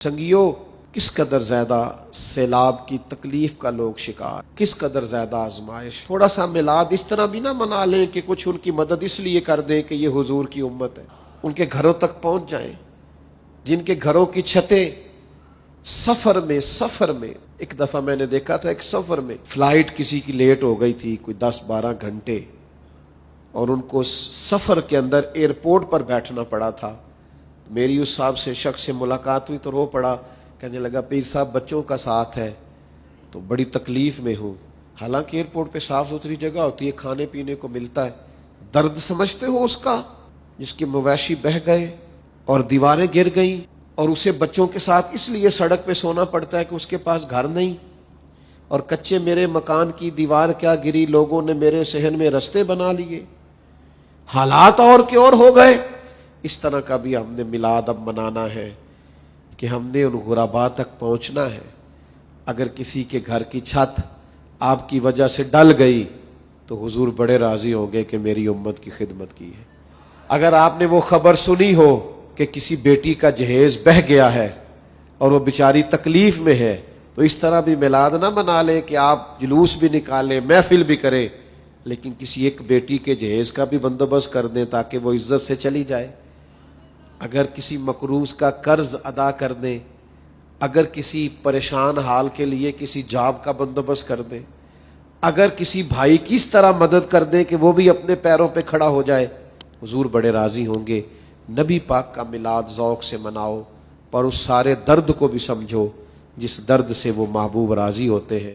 संगियो किस कदर ज्यादा सैलाब की तकलीफ का लोग शिकार, किस कदर ज्यादा आजमाइश। थोड़ा सा मिलाद इस तरह भी ना मना लें कि कुछ उनकी मदद इसलिए कर दें कि ये हुजूर की उम्मत है, उनके घरों तक पहुंच जाएं। जिनके घरों की छतें सफर में एक दफा मैंने देखा था, एक सफर में फ्लाइट किसी की लेट हो गई थी कोई 10-12 घंटे, और उनको सफर के अंदर एयरपोर्ट पर बैठना पड़ा था। मेरी उस साहब से शख्स से मुलाकात हुई तो रो पड़ा, कहने लगा पीर साहब बच्चों का साथ है तो बड़ी तकलीफ में हूँ। हालांकि एयरपोर्ट पे साफ सुथरी जगह होती है, खाने पीने को मिलता है। दर्द समझते हो उसका, जिसके मवेशी बह गए और दीवारें गिर गई और उसे बच्चों के साथ इसलिए सड़क पे सोना पड़ता है कि उसके पास घर नहीं, और कच्चे मेरे मकान की दीवार क्या गिरी, लोगों ने मेरे सहन में रास्ते बना लिए, हालात और के और हो गए। इस तरह का भी हमने मिलाद अब मनाना है कि हमने उन गुरबा तक पहुंचना है। अगर किसी के घर की छत आपकी वजह से डल गई तो हुजूर बड़े राजी होंगे कि मेरी उम्मत की खिदमत की है। अगर आपने वो खबर सुनी हो कि किसी बेटी का जहेज बह गया है और वो बेचारी तकलीफ में है, तो इस तरह भी मिलाद ना मना लें कि आप जुलूस भी निकालें, महफिल भी करें, लेकिन किसी एक बेटी के जहेज का भी बंदोबस्त कर दें ताकि वो इज्जत से चली जाए। अगर किसी मकरूज का कर्ज अदा कर दें, अगर किसी परेशान हाल के लिए किसी जॉब का बंदोबस्त कर दें, अगर किसी भाई की इस तरह मदद कर दें कि वो भी अपने पैरों पे खड़ा हो जाए, हुजूर बड़े राजी होंगे। नबी पाक का मिलाद ज़ौक़ से मनाओ, पर उस सारे दर्द को भी समझो जिस दर्द से वो महबूब राजी होते हैं।